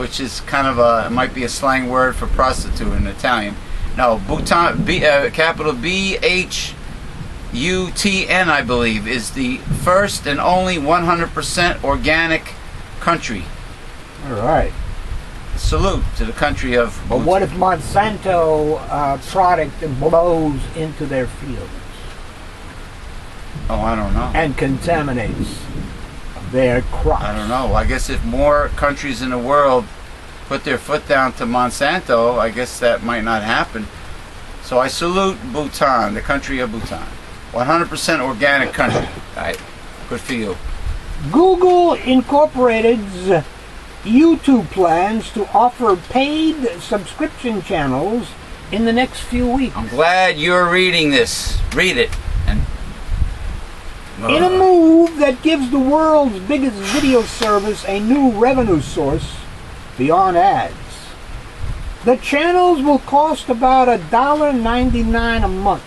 which is kind of it might be a slang word for prostitute in Italian. No, Bhutan, capital BHUTN, I believe, is the first and only 100% organic country. All right. Salute to the country of Bhutan. But what if Monsanto product blows into their fields? Oh, I don't know. And contaminates their crops. I don't know. I guess if more countries in the world put their foot down to Monsanto, I guess that might not happen. So I salute Bhutan, the country of Bhutan. 100% organic country. All right. Good for you. Google Incorporated's YouTube plans to offer paid subscription channels in the next few weeks. I'm glad you're reading this. Read it. And in a move that gives the world's biggest video service a new revenue source beyond ads. The channels will cost about $1.99 a month,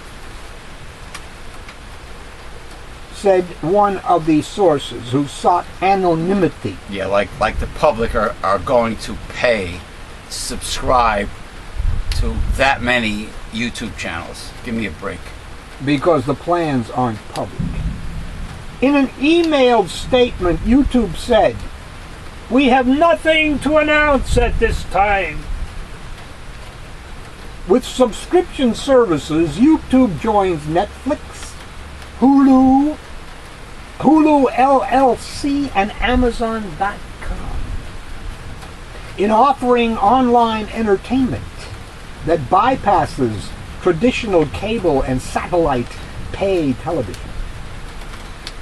said one of the sources who sought anonymity. Yeah, like the public are going to pay, subscribe to that many YouTube channels. Give me a break. Because the plans aren't public. In an emailed statement, YouTube said, "We have nothing to announce at this time." With subscription services, YouTube joins Netflix, Hulu LLC, and Amazon.com in offering online entertainment that bypasses traditional cable and satellite pay television.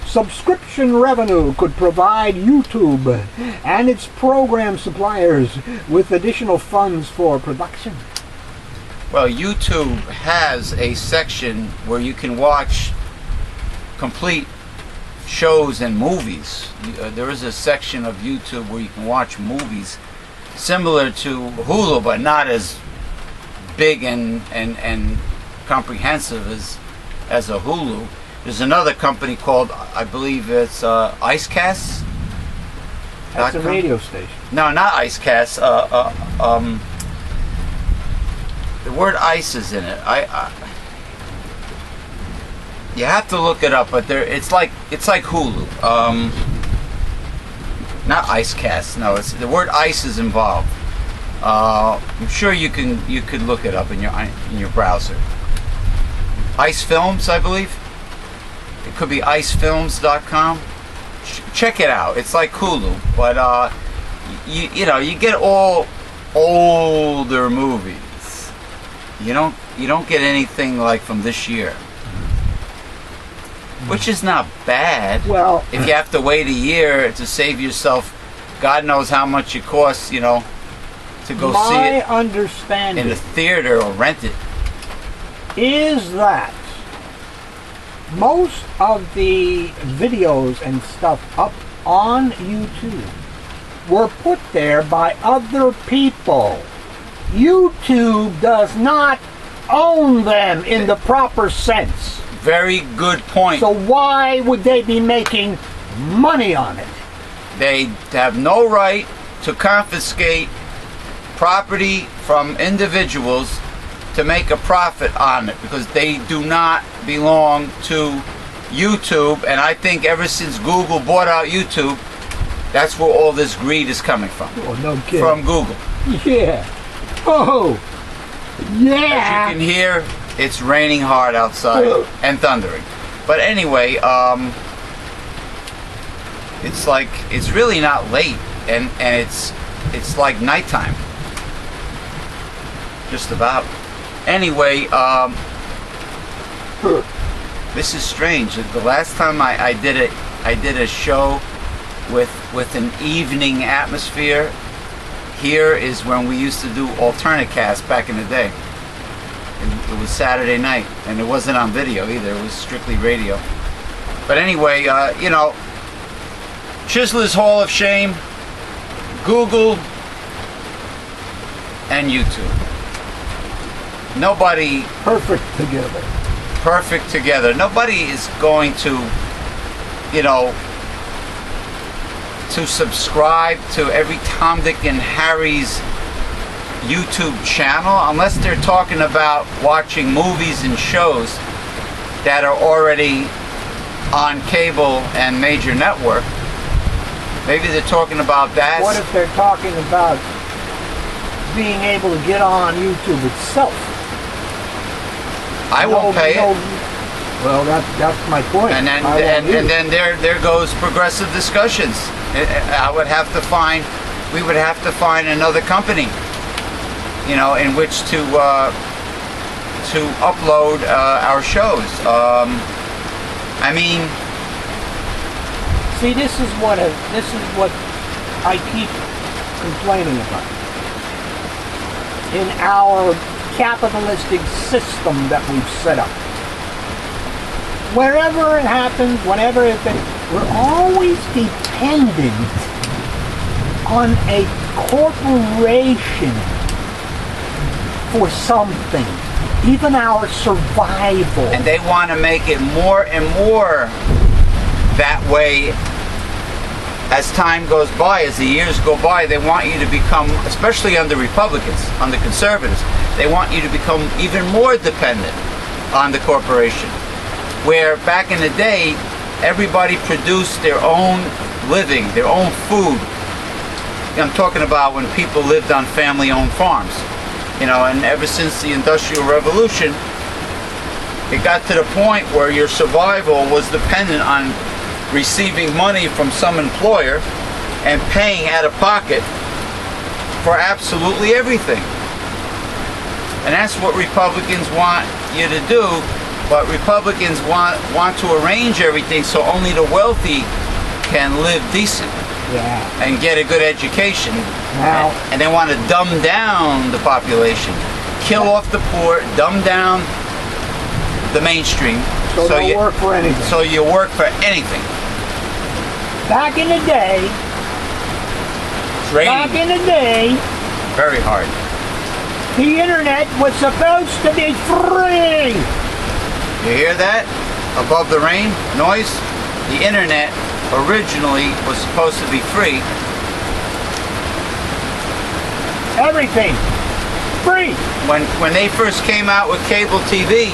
Subscription revenue could provide YouTube and its program suppliers with additional funds for production. Well, YouTube has a section where you can watch complete shows and movies. There is a section of YouTube where you can watch movies similar to Hulu, but not as big and comprehensive as a Hulu. There's another company called, I believe it's IceCast. That's a radio station. No, not IceCast. The word ice is in it. You have to look it up, but it's like Hulu. Not IceCast. No, it's the word ice is involved. I'm sure you could look it up in your browser. Ice Films, I believe. It could be icefilms.com. Check it out. It's like Hulu, but you get all older movies. You don't get anything like from this year, which is not bad. Well, if you have to wait a year to save yourself, God knows how much it costs, to go see it understanding in the theater or rent it. Is that most of the videos and stuff up on YouTube were put there by other people. YouTube does not own them in the proper sense. Very good point. So why would they be making money on it? They have no right to confiscate property from individuals to make a profit on it, because they do not belong to YouTube. And I think ever since Google bought out YouTube, that's where all this greed is coming from. Oh, no kidding. From Google. Yeah. Oh, yeah. As you can hear, it's raining hard outside and thundering. But anyway, it's really not late, and it's like nighttime. Just about. Anyway, this is strange. The last time I did a show with an evening atmosphere here is when we used to do alternate cast back in the day. It was Saturday night, and it wasn't on video either. It was strictly radio. But anyway, Chisler's Hall of Shame, Google, and YouTube. Nobody perfect together. Perfect together. Nobody is going to, to subscribe to every Tom, Dick, and Harry's YouTube channel unless they're talking about watching movies and shows that are already on cable and major network. Maybe they're talking about that. What if they're talking about being able to get on YouTube itself? I won't pay it. Well, that's my point. And then there goes progressive discussions. We would have to find another company, in which to upload our shows. See, this is what I keep complaining about. In our capitalistic system that we've set up. Wherever it happens, whenever it happens, we're always dependent on a corporation for something, even our survival. And they want to make it more and more that way as time goes by, as the years go by. They want you to become, especially on the Republicans, on the conservatives, they want you to become even more dependent on the corporation. Where back in the day, everybody produced their own living, their own food. I'm talking about when people lived on family-owned farms. And ever since the Industrial Revolution, it got to the point where your survival was dependent on receiving money from some employer and paying out of pocket for absolutely everything. And that's what Republicans want you to do. But Republicans want to arrange everything so only the wealthy can live decent. Yeah. And get a good education. Now, and they want to dumb down the population, kill off the poor, dumb down the mainstream. So you work for anything. So you work for anything. Back in the day. Trading. Back in the day. Very hard. The internet was supposed to be free. You hear that? Above the rain noise? The internet originally was supposed to be free. Everything. Free. When they first came out with cable TV,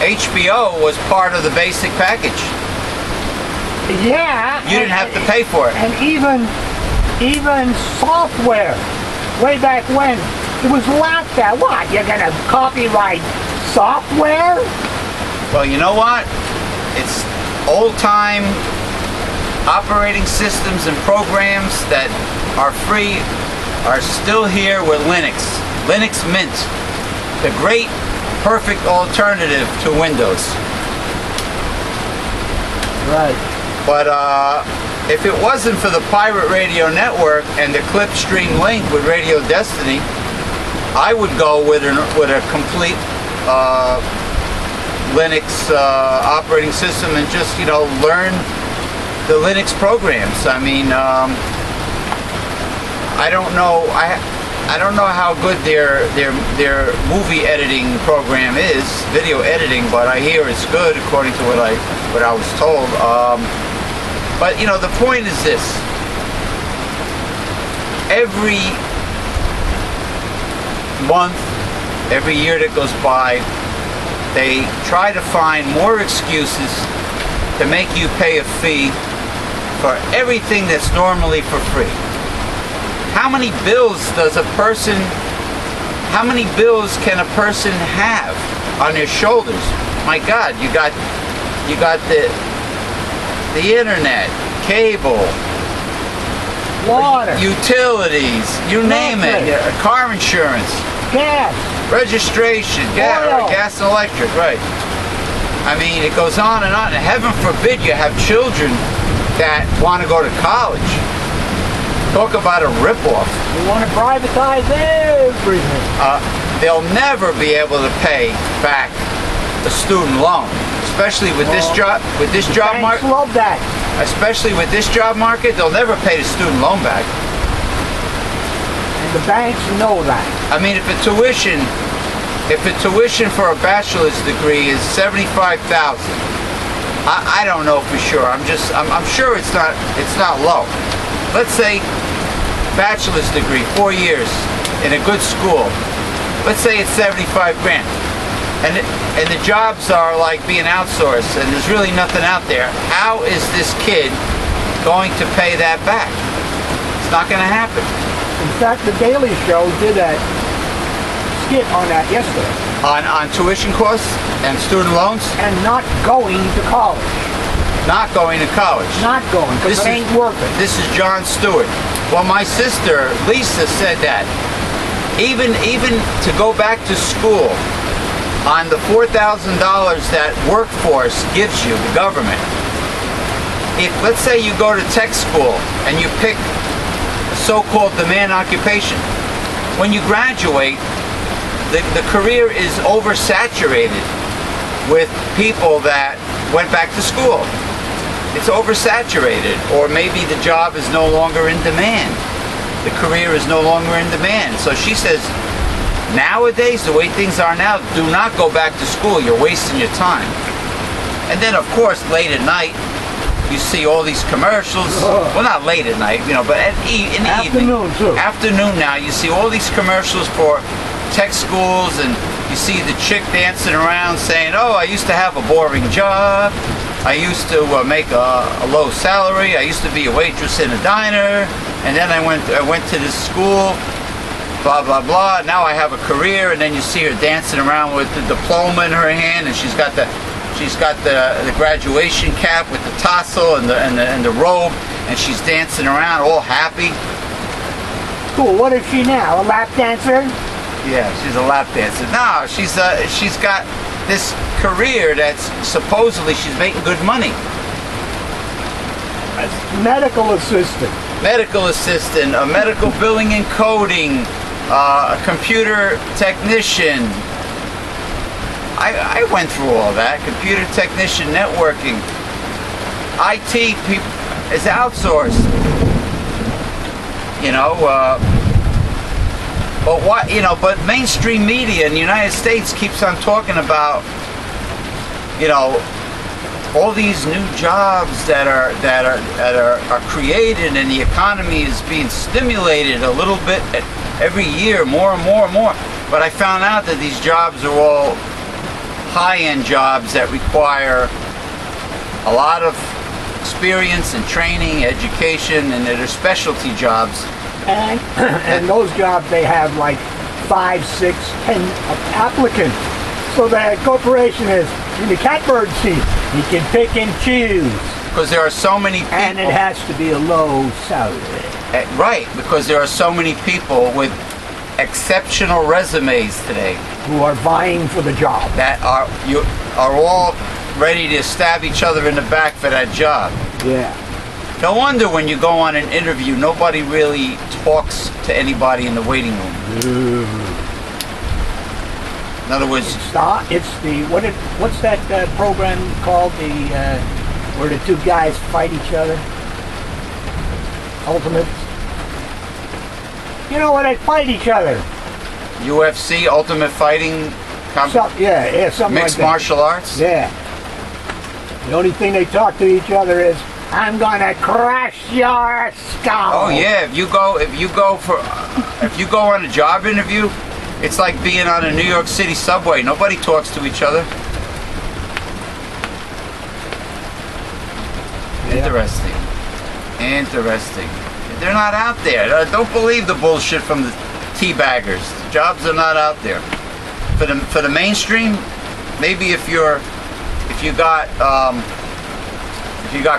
HBO was part of the basic package. Yeah. You didn't have to pay for it. And even software, way back when, it was laughed at. What? You're gonna copyright software? Well, you know what? It's old-time operating systems and programs that are free are still here with Linux. Linux Mint, the great, perfect alternative to Windows. Right. But if it wasn't for the Pirate Radio Network and the Clipstream link with Radio Destiny, I would go with a complete Linux operating system and just learn the Linux programs. I don't know. I don't know how good their movie editing program is, video editing, but I hear it's good according to what I was told. But the point is this: every month, every year that goes by, they try to find more excuses to make you pay a fee for everything that's normally for free. How many bills can a person have on their shoulders? My God, you got the internet, cable, water, utilities, you name it, car insurance, gas, registration, gas and electric, right? It goes on and on. And heaven forbid you have children that want to go to college. Talk about a ripoff. We want to privatize everything. They'll never be able to pay back a student loan, especially with this job market. Love that. Especially with this job market, they'll never pay the student loan back. And the banks know that. If a tuition for a bachelor's degree is $75,000, I don't know for sure. I'm sure it's not low. Let's say bachelor's degree, 4 years in a good school. Let's say it's 75 grand. And the jobs are like being outsourced and there's really nothing out there. How is this kid going to pay that back? It's not going to happen. In fact, The Daily Show did a skit on that yesterday. On tuition costs and student loans? And not going to college. Not going to college. Not going, because it ain't worth it. This is John Stewart. Well, my sister, Lisa, said that even to go back to school on the $4,000 that workforce gives you, the government, if let's say you go to tech school and you pick a so-called demand occupation, when you graduate, the career is oversaturated with people that went back to school. It's oversaturated, or maybe the job is no longer in demand. The career is no longer in demand. So she says, nowadays, the way things are now, do not go back to school. You're wasting your time. And then, of course, late at night, you see all these commercials. Well, not late at night, but in the afternoon evening. too. Afternoon now, you see all these commercials for tech schools, and you see the chick dancing around saying, "Oh, I used to have a boring job. I used to make a low salary. I used to be a waitress in a diner, and then I went to this school. Blah blah blah. Now I have a career." And then you see her dancing around with the diploma in her hand, and she's got the graduation cap with the tassel and the robe, and she's dancing around all happy. Cool. What is she now? A lap dancer? Yeah, she's a lap dancer. No, she's got this career that's supposedly she's making good money. Medical assistant. Medical assistant, a medical billing and coding, a computer technician. I went through all that. Computer technician, networking. IT is outsourced. But mainstream media in the United States keeps on talking about, all these new jobs that are created, and the economy is being stimulated a little bit every year, more and more and more. But I found out that these jobs are all high-end jobs that require a lot of experience and training, education, and they're specialty jobs. And those jobs, they have like 5, 6, 10 applicants. So the corporation is in the catbird seat. He can pick and choose. Because there are so many people. And it has to be a low salary. Right, because there are so many people with exceptional resumes today. Who are vying for the job. That are all ready to stab each other in the back for that job. Yeah. No wonder when you go on an interview, nobody really talks to anybody in the waiting room. In other words, what's that program called? Where the two guys fight each other? Ultimate. Where they fight each other. UFC, Ultimate Fighting. Something mixed like that. Martial arts. Yeah. The only thing they talk to each other is, "I'm gonna crush your skull." Oh yeah, if you go on a job interview, it's like being on a New York City subway. Nobody talks to each other. Yeah. Interesting. They're not out there. Don't believe the bullshit from the teabaggers. Jobs are not out there. For the mainstream, maybe if you got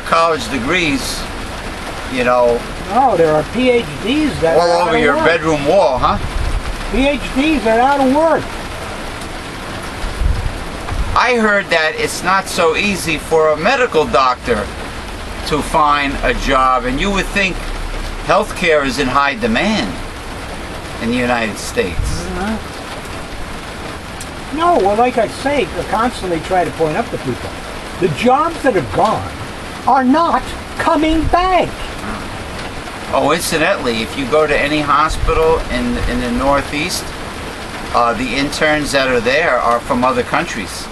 college degrees, No, there are PhDs that all are out over of your work. bedroom wall, huh? PhDs are out of work. I heard that it's not so easy for a medical doctor to find a job, and you would think healthcare is in high demand in the United States. No, well, like I say, I constantly try to point out to people, the jobs that are gone are not coming back. Oh, incidentally, if you go to any hospital in the Northeast, the interns that are there are from other countries.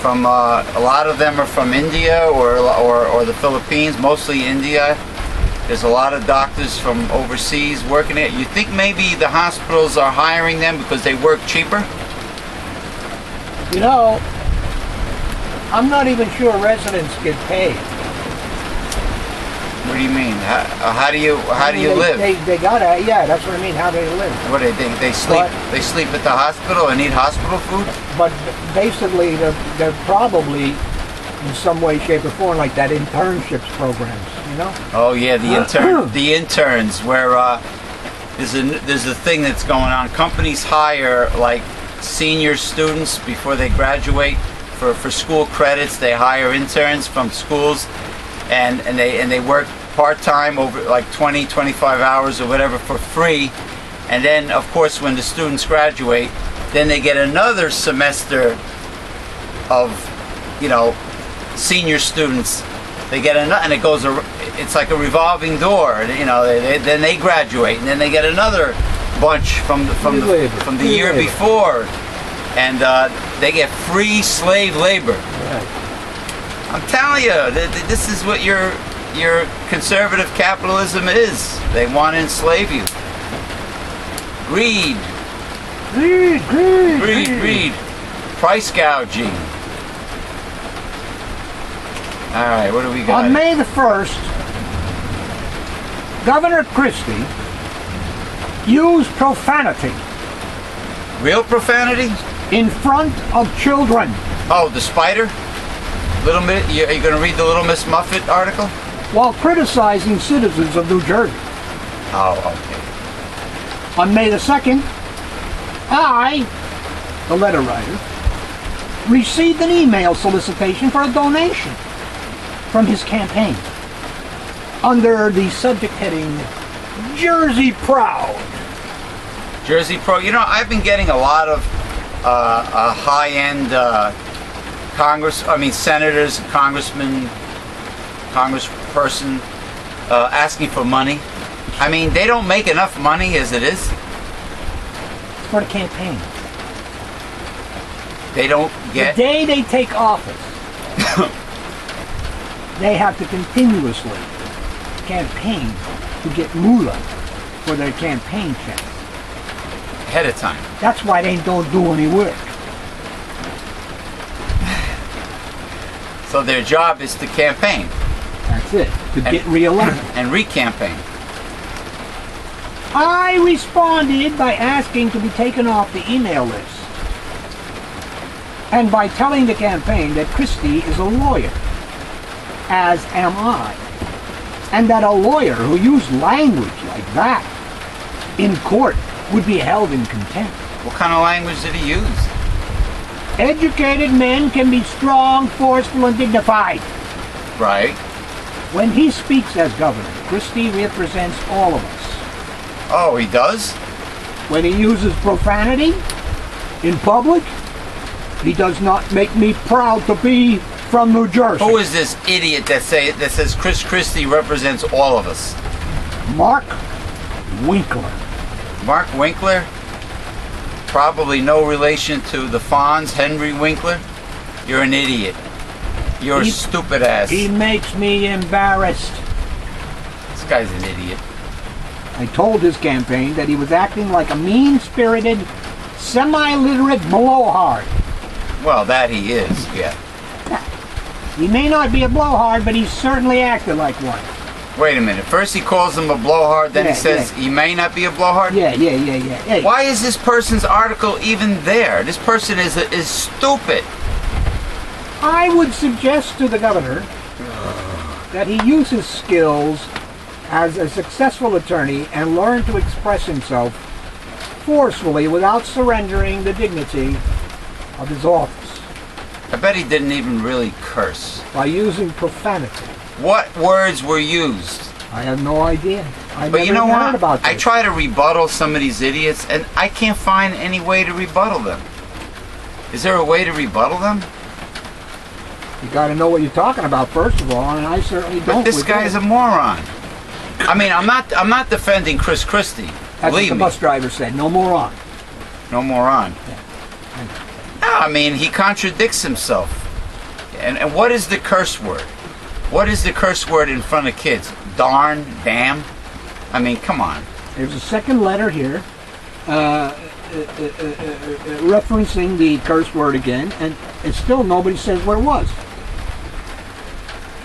From a lot of them are from India or the Philippines, mostly India. There's a lot of doctors from overseas working it. You think maybe the hospitals are hiring them because they work cheaper? You know, I'm not even sure residents get paid. What do you mean? How do you live? They gotta, yeah, that's what I mean, how they live. What they sleep? They sleep at the hospital and eat hospital food? But basically, they're probably in some way, shape, or form like that internships programs, you know? Oh yeah, the interns where there's a thing that's going on. Companies hire like senior students before they graduate for school credits. They hire interns from schools, and they work part-time over like 20-25 hours or whatever for free. And then of course when the students graduate, then they get another semester of, you know, senior students. They get and it goes, it's like a revolving door, you know. Then they graduate, and then they get another bunch from the year before, and they get free slave labor. Right. I'm telling you, this is what your conservative capitalism is. They want to enslave you. Greed. Greed. Price gouging. All right, what do we got? On May the 1st, Governor Christie used profanity. Real profanity? In front of children. Oh, the spider? Little Miss, are you going to read the Little Miss Muffet article? While criticizing citizens of New Jersey. Oh, okay. On May the 2nd, I, the letter writer, received an email solicitation for a donation from his campaign under the subject heading Jersey Proud. Jersey Pro. You know, I've been getting a lot of high-end senators, congressmen, congressperson asking for money. I mean, they don't make enough money as it is. For the campaign. They don't get... The day they take office, they have to continuously campaign to get moolah for their campaign checks. Ahead of time. That's why they don't do any work. So their job is to campaign. That's it. To get reelected. And re-campaign. I responded by asking to be taken off the email list. And by telling the campaign that Christie is a lawyer, as am I. And that a lawyer who used language like that in court would be held in contempt. What kind of language did he use? Educated men can be strong, forceful, and dignified. Right. When he speaks as governor, Christie represents all of us. Oh, he does? When he uses profanity in public, he does not make me proud to be from New Jersey. Who is this idiot that says Chris Christie represents all of us? Mark Winkler. Mark Winkler? Probably no relation to the Fonz, Henry Winkler. You're an idiot. You're a stupid ass. He makes me embarrassed. This guy's an idiot. I told his campaign that he was acting like a mean-spirited, semi-literate blowhard. Well, that he is, yeah. He may not be a blowhard, but he's certainly acted like one. Wait a minute. First he calls him a blowhard, then he says he may not be a blowhard? Yeah. Why is this person's article even there? This person is stupid. I would suggest to the governor that he use his skills as a successful attorney and learn to express himself forcefully without surrendering the dignity of his office. I bet he didn't even really curse. By using profanity. What words were used? I have no idea. But you know what? About this. I try to rebuttal some of these idiots, and I can't find any way to rebuttal them. Is there a way to rebuttal them? You got to know what you're talking about first of all, and I certainly don't. But this guy's a moron. I mean, I'm not defending Chris Christie. That's what the bus driver said. No moron. No moron. Yeah. No, I mean, he contradicts himself. And what is the curse word? What is the curse word in front of kids? Darn, damn? I mean, come on. There's a second letter here referencing the curse word again, and still nobody says what it was.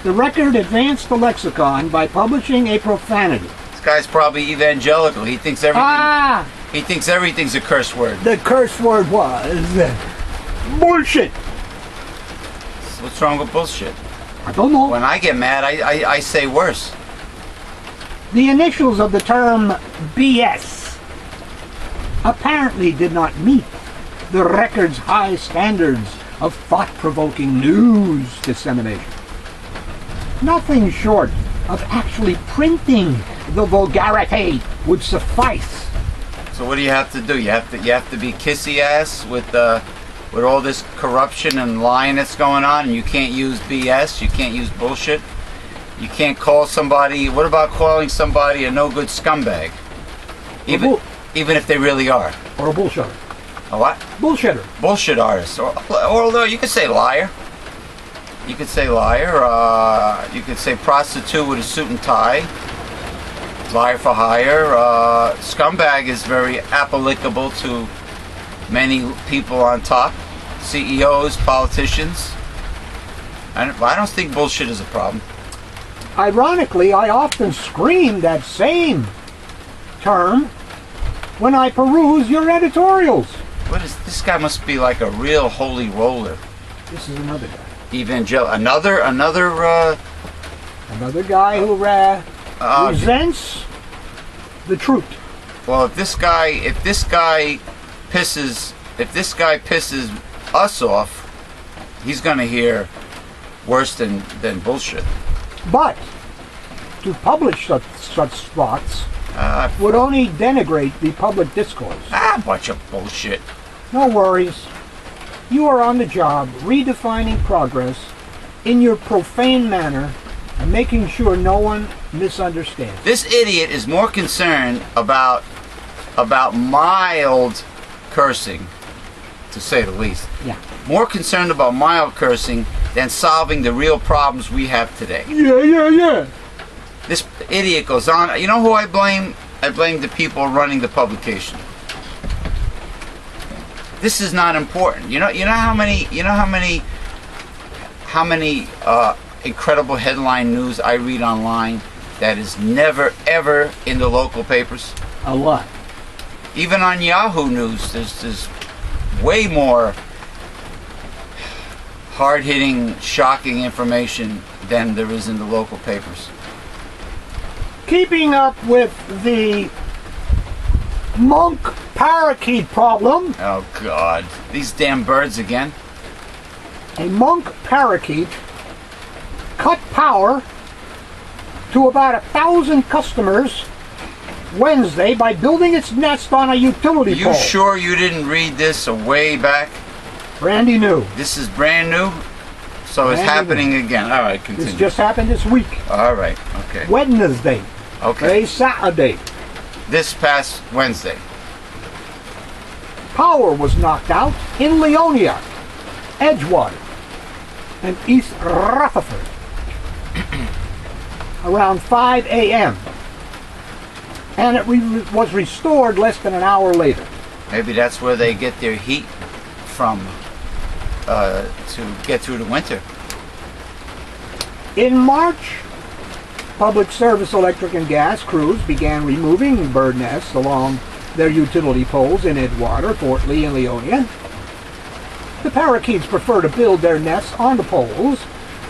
The record advanced the lexicon by publishing a profanity. This guy's probably evangelical. He thinks everything. He thinks everything's a curse word. The curse word was bullshit. What's wrong with bullshit? I don't know. When I get mad, I say worse. The initials of the term BS apparently did not meet the record's high standards of thought-provoking news dissemination. Nothing short of actually printing the vulgarity would suffice. So what do you have to do? You have to be kissy ass with all this corruption and lying that's going on, and you can't use BS. You can't use bullshit. You can't call somebody. What about calling somebody a no good scumbag? Even if they really are. Or a bullshitter. A what? Bullshitter. Bullshit artist. Or you could say liar. You could say liar. You could say prostitute with a suit and tie. Liar for hire. Scumbag is very applicable to many people on top. CEOs, politicians. I don't think bullshit is a problem. Ironically, I often scream that same term when I peruse your editorials. What is this guy? Must be like a real holy roller. This is another guy. Another guy who resents the truth. Well, if this guy pisses us off, he's gonna hear worse than bullshit. But to publish such thoughts would only denigrate the public discourse. Bunch of bullshit. No worries. You are on the job redefining progress in your profane manner and making sure no one misunderstands. This idiot is more concerned about mild cursing, to say the least. Yeah. More concerned about mild cursing than solving the real problems we have today. Yeah. This idiot goes on. You know who I blame? I blame the people running the publication. This is not important. You know how many incredible headline news I read online that is never ever in the local papers? A lot. Even on Yahoo News, there's way more hard-hitting, shocking information than there is in the local papers. Keeping up with the monk parakeet problem. Oh God, these damn birds again. A monk parakeet cut power to about 1,000 customers Wednesday by building its nest on a utility pole. You sure you didn't read this way back? Brandy new. This is brand new? So it's happening again. All right, continue. This just happened this week. All right, okay. Wednesday. Okay. A Saturday. This past Wednesday. Power was knocked out in Leonia, Edgewater, and East Rutherford around 5 a.m. And it was restored less than an hour later. Maybe that's where they get their heat from to get through the winter. In March, Public Service Electric and Gas crews began removing bird nests along their utility poles in Edgewater, Fort Lee, and Leonia. The parakeets prefer to build their nests on the poles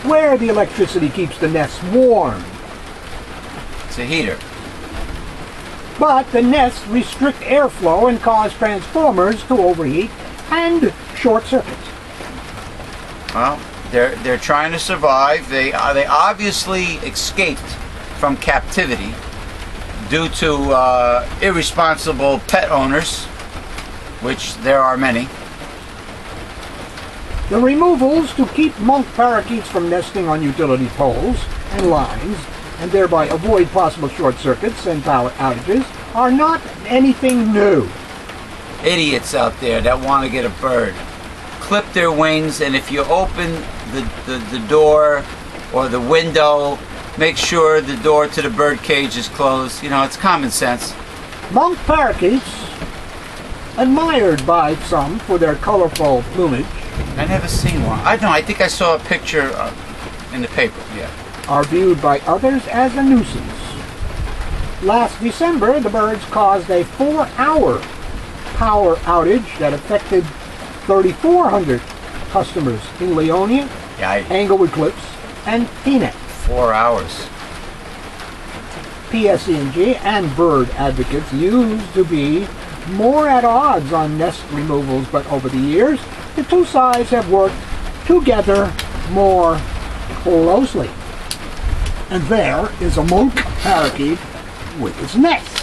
where the electricity keeps the nests warm. It's a heater. But the nests restrict airflow and cause transformers to overheat and short circuits. Well, they're trying to survive. They obviously escaped from captivity due to irresponsible pet owners, which there are many. The removals to keep monk parakeets from nesting on utility poles and lines and thereby avoid possible short circuits and power outages are not anything new. Idiots out there that want to get a bird. clip their wings, and if you open the door or the window, make sure the door to the bird cage is closed. You know, it's common sense. Monk parakeets, admired by some for their colorful plumage, I never seen one. I know. I think I saw a picture in the paper. Yeah. are viewed by others as a nuisance. Last December, the birds caused a 4-hour power outage that affected 3,400 customers in Leonia, Yeah. Englewood Cliffs, and Teaneck. 4 hours. PSE&G and bird advocates used to be more at odds on nest removals, but over the years, the two sides have worked together more closely. And there is a monk parakeet with its nest.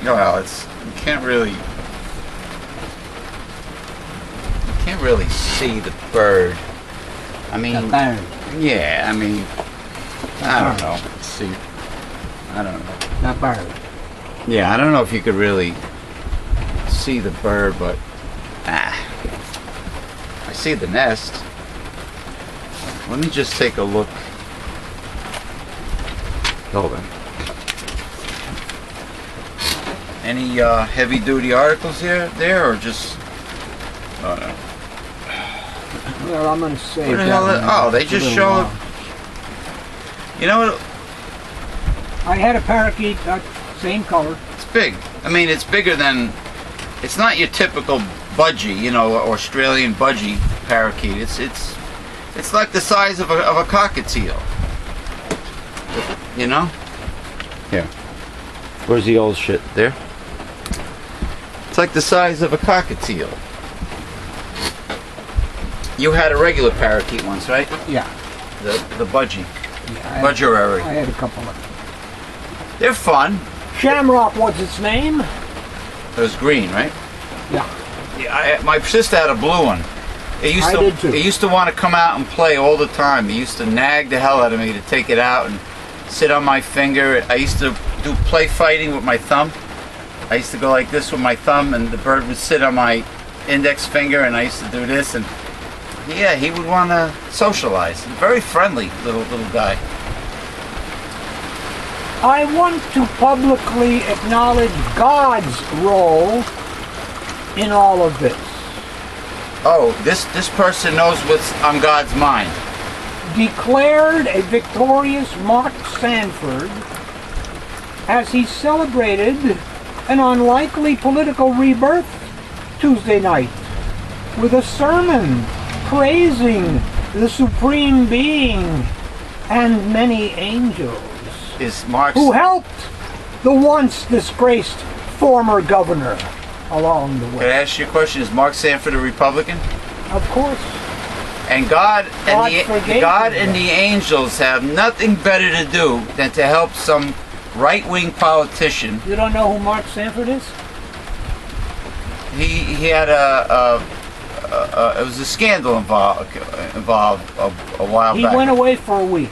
Well, you can't really see the bird. I mean, The bird. yeah. I mean, I don't know. Let's see. I don't know. The bird. Yeah, I don't know if you could really see the bird, but I see the nest. Let me just take a look. Hold on. Any heavy-duty articles there, or just? Oh no. Well, I'm going to say What the hell? Oh, they just show. You know what? I had a parakeet, same color. It's big. I mean, it's bigger than. It's not your typical budgie, you know, Australian budgie parakeet. It's like the size of a cockatiel. You know? Here. Where's the old shit? There? It's like the size of a cockatiel. You had a regular parakeet once, right? Yeah. The budgie. Yeah, Budgerary. I had a couple of them. They're fun. Shamrock was its name. It was green, right? Yeah. Yeah, my sister had a blue one. It used I to, did too. It used to want to come out and play all the time. It used to nag the hell out of me to take it out and sit on my finger. I used to do play fighting with my thumb. I used to go like this with my thumb, and the bird would sit on my index finger, and I used to do this. And yeah, he would want to socialize. Very friendly little guy. I want to publicly acknowledge God's role in all of this. Oh, this person knows what's on God's mind. Declared a victorious Mark Sanford as he celebrated an unlikely political rebirth Tuesday night with a sermon praising the Supreme Being and many angels Is Mark's who helped the once disgraced former governor along the Can I way. ask you a question? Is Mark Sanford a Republican? Of course. And God forgave God him. and the angels have nothing better to do than to help some right-wing politician. You don't know who Mark Sanford is? He had it was a scandal involved a while He back. went away for a week.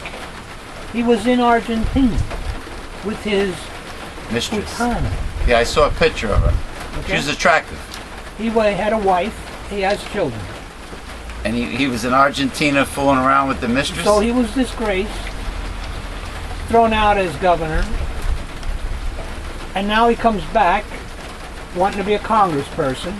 He was in Argentina with his Mistress. Bhutan. Yeah, I saw a picture of her. She Okay. was attractive. He had a wife. He has children. And he was in Argentina fooling around with the mistress. So he was disgraced, thrown out as governor, and now he comes back wanting to be a congressperson.